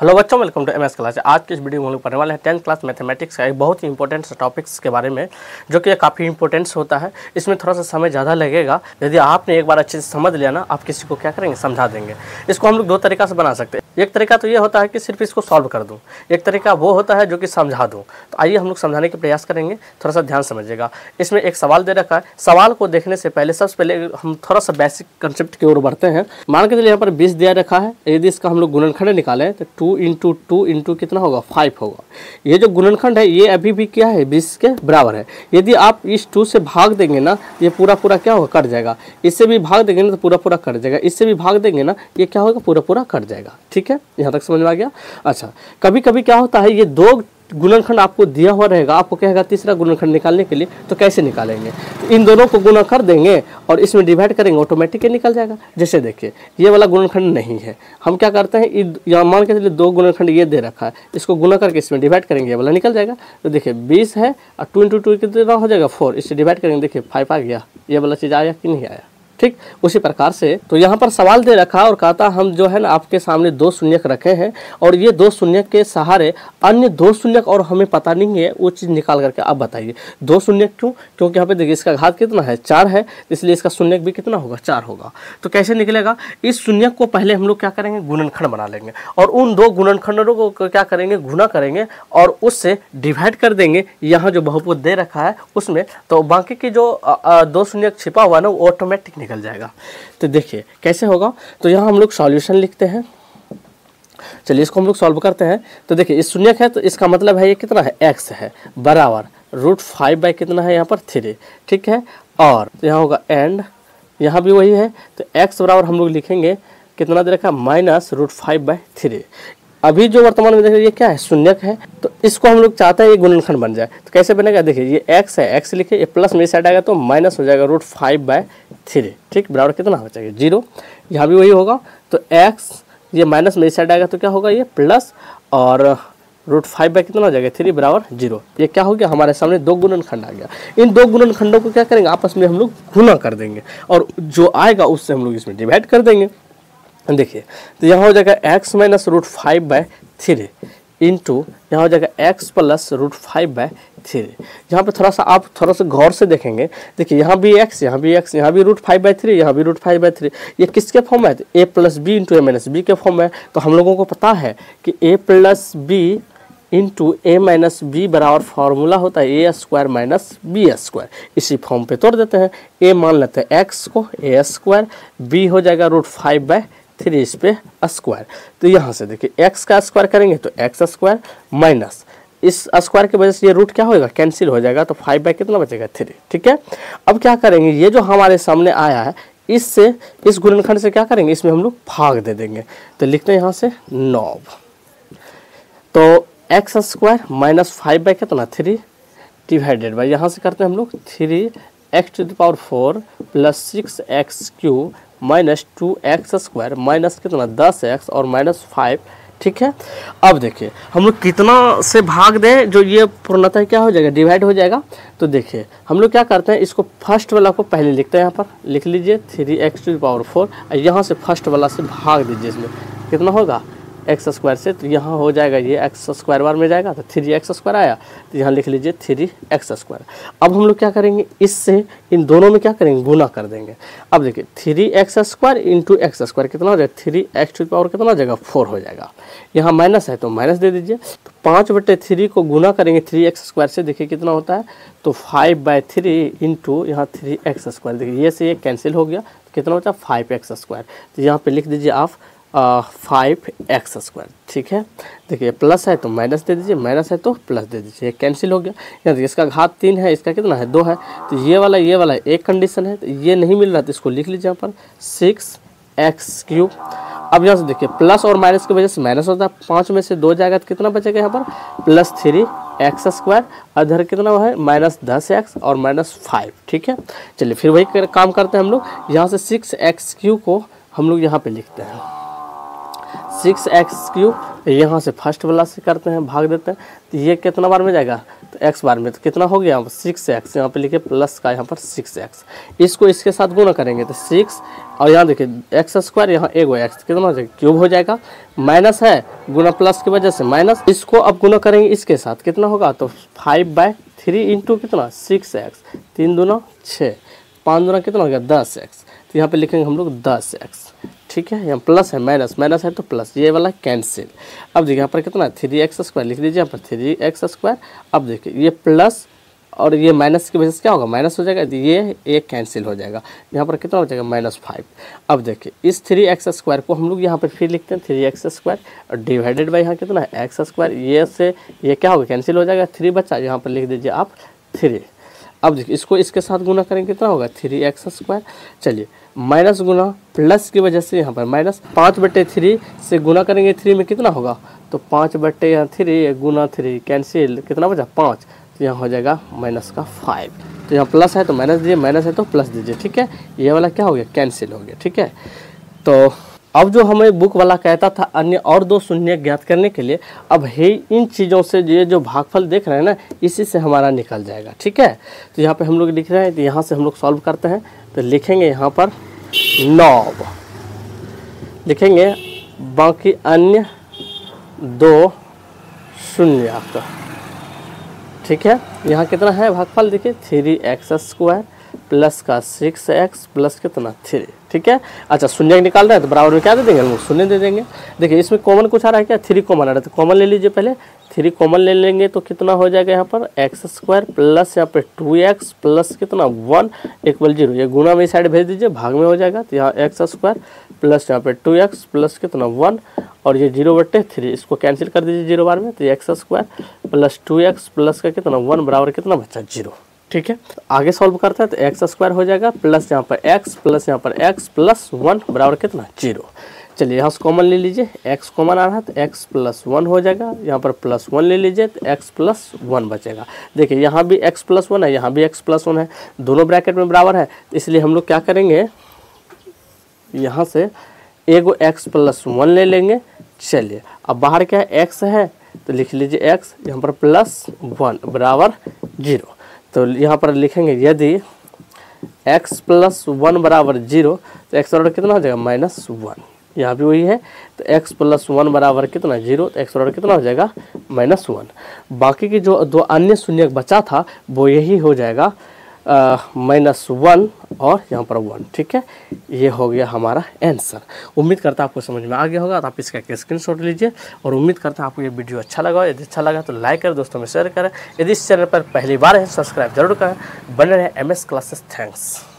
Hello बच्चों, welcome to MS class. आज की इस वीडियो में हम लोग पढ़ने वाले हैं 10th क्लास मैथमेटिक्स का एक बहुत ही इंपॉर्टेंट टॉपिक्स के बारे में, जो कि काफ़ी इंपॉर्टेंट होता है। इसमें थोड़ा सा समय ज़्यादा लगेगा। यदि आपने एक बार अच्छे से समझ लिया ना, आप किसी को क्या करेंगे, समझा देंगे। इसको हम लोग दो तरीका से बना सकते हैं। एक तरीका तो ये होता है कि सिर्फ इसको सॉल्व कर दूँ, एक तरीका वो होता है जो कि समझा दूँ। तो आइए हम लोग समझाने का प्रयास करेंगे, थोड़ा सा ध्यान समझिएगा। इसमें एक सवाल दे रखा है। सवाल को देखने से पहले सबसे पहले हम थोड़ा सा बेसिक कंसेप्ट की ओर बढ़ते हैं। मान के चलिए यहाँ पर 20 दिया रखा है। यदि इसका हम लोग गुणनखंड निकालें तो 2 इंटू 2 इंटू कितना होगा, 5 होगा। ये जो गुणनखंड है ये अभी भी क्या है, 20 के बराबर है। यदि आप इस 2 से भाग देंगे ना, ये पूरा पूरा क्या होगा, कट जाएगा। इससे भी भाग देंगे ना तो पूरा पूरा कट जाएगा। इससे भी भाग देंगे ना, ये क्या होगा, पूरा पूरा कट जाएगा। ठीक है, यहाँ तक समझ में आ गया। अच्छा, कभी कभी क्या होता है, ये दो गुणनखंड आपको दिया हुआ रहेगा, आपको कहेगा तीसरा गुणनखंड निकालने के लिए, तो कैसे निकालेंगे। तो इन दोनों को गुणा कर देंगे और इसमें डिवाइड करेंगे, ऑटोमेटिक निकल जाएगा। जैसे देखिए ये वाला गुणनखंड नहीं है, हम क्या करते हैं, यहाँ मान के चलिए दो गुणनखंड ये दे रखा है, इसको गुणा करके इसमें डिवाइड करेंगे, ये वाला निकल जाएगा। तो देखिए 20 है और 2 इंटू 2 कितना हो जाएगा, 4। इससे डिवाइड करेंगे, देखिए 5 आ गया। ये वाला चीज़ आया कि नहीं आया। ठीक, उसी प्रकार से तो यहाँ पर सवाल दे रखा और कहता हम जो है ना आपके सामने दो शून्यक रखे हैं और ये दो शून्यक के सहारे अन्य दो शून्यक और हमें पता नहीं है वो चीज़ निकाल करके आप बताइए। दो शून्यक क्यों, क्योंकि यहाँ पे देखिए इसका घात कितना है, 4 है, इसलिए इसका शून्यक भी कितना होगा, 4 होगा। तो कैसे निकलेगा, इस शून्यक को पहले हम लोग क्या करेंगे, गुणनखंड बना लेंगे और उन दो गुणनखंडों को क्या करेंगे, गुणा करेंगे और उससे डिवाइड कर देंगे यहाँ जो बहुपद दे रखा है उसमें। तो बाकी की जो दो शून्यक छिपा हुआ ना वो ऑटोमेटिक निकल जाएगा। तो देखिए कैसे होगा, तो यहाँ हम लोग सॉल्यूशन लिखते हैं। चलिए इसको हम लोग सॉल्व करते हैं। तो देखिए इस शून्यक है तो इसका मतलब है ये कितना है, x है, बराबर √5 बाई कितना है यहाँ पर 3। ठीक है, और यहाँ होगा एंड, यहाँ भी वही है। तो x बराबर हम लोग लिखेंगे कितना दे रखा है, -√5/3। अभी जो वर्तमान में देखिए ये क्या है, शून्यक है, तो इसको हम लोग चाहते हैं ये गुणनखंड बन जाए। तो कैसे बनेगा, देखिए ये x है, x लिखे, ये प्लस में साइड आएगा तो माइनस हो जाएगा √5/3। ठीक, बराबर कितना हो जाएगा, 0। यहाँ भी वही होगा। तो x ये माइनस में साइड आएगा तो क्या होगा, ये प्लस, और √5 कितना हो जाएगा, 3 बराबर 0। ये क्या हो गया, हमारे सामने दो गुणनखंड आ गया। इन दो गुणनखंडों को क्या करेंगे, आपस में हम लोग गुणा कर देंगे और जो आएगा उससे हम लोग इसमें डिवाइड कर देंगे। देखिए तो यहाँ हो जाएगा x माइनस √5/3 इंटू यहाँ हो जाएगा x प्लस √5/3। यहाँ पे थोड़ा सा आप थोड़ा सा गौर से देखेंगे, देखिए यहाँ भी x, यहाँ भी x, यहाँ भी √5/3, यहाँ भी √5/3। ये किसके फॉर्म है, a plus b into a minus b के फॉर्म है। तो हम लोगों को पता है कि a plus b into a minus b बराबर फार्मूला होता है a² माइनस b²। इसी फॉर्म पे तोड़ देते हैं। a मान लेते हैं x को a², b हो जाएगा √5/3 इस पे स्क्वायर। तो यहाँ से देखिए x का स्क्वायर करेंगे तो x² माइनस इस स्क्वायर की वजह से ये रूट क्या होगा, कैंसिल हो जाएगा। तो 5 बाई कितना बचेगा, 3। ठीक है, अब क्या करेंगे, ये जो हमारे सामने आया है इससे इस गुणनखंड से क्या करेंगे, इसमें हम लोग भाग दे देंगे। तो लिखते हैं यहाँ से 9। तो x² माइनस 5 बाई कितना, 3 डिवाइडेड बाई, यहाँ से करते हैं हम लोग 3x⁴ plus 6x³ minus 2x² minus कितना 10x और माइनस 5। ठीक है, अब देखिए हम लोग कितना से भाग दें, जो ये पूर्णतः क्या हो जाएगा, डिवाइड हो जाएगा। तो देखिए हम लोग क्या करते हैं, इसको फर्स्ट वाला को पहले लिखते हैं, यहाँ पर लिख लीजिए 3x⁴। यहाँ से फर्स्ट वाला से भाग दीजिए, इसमें कितना होगा, x² से। तो यहाँ हो जाएगा ये x² बार में जाएगा तो 3x² आया। तो यहाँ लिख लीजिए 3x²। अब हम लोग क्या करेंगे, इससे इन दोनों में क्या करेंगे, गुना कर देंगे। अब देखिए 3x² इंटू x² कितना हो जाएगा, 3x⁴ कितना हो जाएगा, 4 हो जाएगा। यहाँ माइनस है तो माइनस दे दीजिए। तो 5/3 को गुना करेंगे 3x² से, देखिए कितना होता है, तो 5/3 इंटू यहाँ 3x²। देखिए ये से ये कैंसिल हो गया, तो कितना होता है 5x²। तो यहाँ पे लिख दीजिए आप 5x²। ठीक है, देखिए प्लस है तो माइनस दे दीजिए, माइनस है तो प्लस दे दीजिए, कैंसिल हो गया। यहाँ देखिए इसका घात 3 है, इसका कितना है, 2 है। तो ये वाला एक कंडीशन है, तो ये नहीं मिल रहा तो इसको लिख लीजिए यहाँ पर 6x³। अब यहाँ से देखिए प्लस और माइनस की वजह से माइनस होता है, 5 में से 2 जाएगा तो कितना बचेगा यहाँ पर, प्लस 3x², अधर कितना है, माइनस 10x और माइनस 5। ठीक है, चलिए फिर वही काम करते हैं हम लोग। यहाँ से 6x³ को हम लोग यहाँ पे लिखते हैं 6x³ यहाँ से फर्स्ट वाला से करते हैं, भाग देते हैं, तो ये कितना बार में जाएगा, तो x बार में, तो कितना हो गया 6x, यहाँ पे लिखे प्लस का यहाँ पर 6x, इसको इसके साथ गुना करेंगे तो 6, और यहाँ देखिए x², यहाँ एगो x कितना हो जाएगा, क्यूब हो जाएगा, माइनस है गुना प्लस की वजह से माइनस, इसको अब गुना करेंगे इसके साथ, कितना होगा, तो 5/3 इंटू कितना 6x, 3 दूना 6, 5 दूना कितना हो गया 10x, तो यहाँ पे लिखेंगे हम लोग 10x, ठीक है। यहाँ प्लस है माइनस, माइनस है तो प्लस, ये वाला कैंसिल। अब देखिए यहाँ पर कितना है 3x² लिख दीजिए, यहाँ पर 3x²। अब देखिए ये प्लस और ये माइनस की वजह से क्या होगा, माइनस हो जाएगा, ये एक कैंसिल हो जाएगा, यहाँ पर कितना हो जाएगा -5। अब देखिए इस 3x² को हम लोग यहाँ पर फिर लिखते हैं 3x² और डिवाइडेड बाई यहाँ कितना है x², ये से ये क्या होगा, कैंसिल हो जाएगा, 3 बचा, यहाँ पर लिख दीजिए आप 3। अब देखिए इसको इसके साथ गुना करेंगे कितना होगा 3x²। चलिए माइनस गुना प्लस की वजह से यहाँ पर माइनस, 5/3 से गुना करेंगे 3 में कितना होगा, तो 5/3 गुना 3 कैंसिल, कितना बचा 5, तो यहाँ हो जाएगा -5। तो यहाँ प्लस है तो माइनस दीजिए, माइनस है तो प्लस दीजिए, ठीक है। ये वाला क्या हो गया, कैंसिल हो गया, ठीक है। तो अब जो हमें बुक वाला कहता था अन्य और 2 शून्य ज्ञात करने के लिए, अब है इन चीज़ों से ये जो भागफल देख रहे हैं ना, इसी से हमारा निकल जाएगा, ठीक है। तो यहाँ पे हम लोग लिख रहे हैं, तो यहाँ से हम लोग सॉल्व करते हैं, तो लिखेंगे यहाँ पर 9 लिखेंगे, बाकी अन्य 2 शून्य, ठीक है। यहाँ कितना है भागफल देखिए 3x² प्लस का 6x प्लस कितना 3, ठीक है। अच्छा शून्य निकाल रहे हैं तो बराबर में क्या दे देंगे हम लोग, शून्य दे देंगे। देखिए इसमें कॉमन कुछ आ रहा है क्या, 3 कॉमन आ रहा है, तो कॉमन ले लीजिए, पहले 3 कॉमन ले लेंगे तो कितना हो जाएगा यहाँ पर x² प्लस यहाँ पे 2x प्लस कितना 1 = 0, ये गुना में साइड भेज दीजिए, भाग में हो जाएगा, तो यहाँ x² प्लस यहाँ पे 2x प्लस कितना 1 और ये 0/3, इसको कैंसिल कर दीजिए 0 बार में, तो x² प्लस 2x प्लस का कितना 1 बराबर कितना बचा 0, ठीक है। आगे सॉल्व करते हैं तो x² हो जाएगा प्लस यहाँ पर x प्लस यहाँ पर x प्लस 1 बराबर कितना 0। चलिए यहाँ से कॉमन ले लीजिए, x कॉमन आ रहा है तो x प्लस 1 हो जाएगा, यहाँ पर प्लस 1 ले लीजिए तो x प्लस 1 बचेगा। देखिए यहाँ भी x प्लस 1 है, यहाँ भी x प्लस 1 है, दोनों ब्रैकेट में बराबर है, इसलिए हम लोग क्या करेंगे, यहाँ से एगो x प्लस 1 ले लेंगे। चलिए अब बाहर क्या है x है, तो लिख लीजिए x यहाँ पर प्लस 1 बराबर 0। तो यहाँ पर लिखेंगे यदि x प्लस 1 बराबर 0, तो x बराबर कितना हो जाएगा -1, यहाँ भी वही है, तो x प्लस 1 बराबर कितना 0, तो x बराबर कितना हो जाएगा -1। बाकी की जो 2 अन्य शून्य बचा था वो यही हो जाएगा -1 और यहाँ पर 1, ठीक है। ये हो गया हमारा आंसर। उम्मीद करता आपको समझ में आ गया होगा, तो आप इसका स्क्रीनशॉट लीजिए और उम्मीद करता आपको ये वीडियो अच्छा लगा। यदि अच्छा लगा तो लाइक करें, दोस्तों में शेयर करें, यदि इस चैनल पर पहली बार है सब्सक्राइब जरूर करें। बने रहे MS क्लासेस। थैंक्स।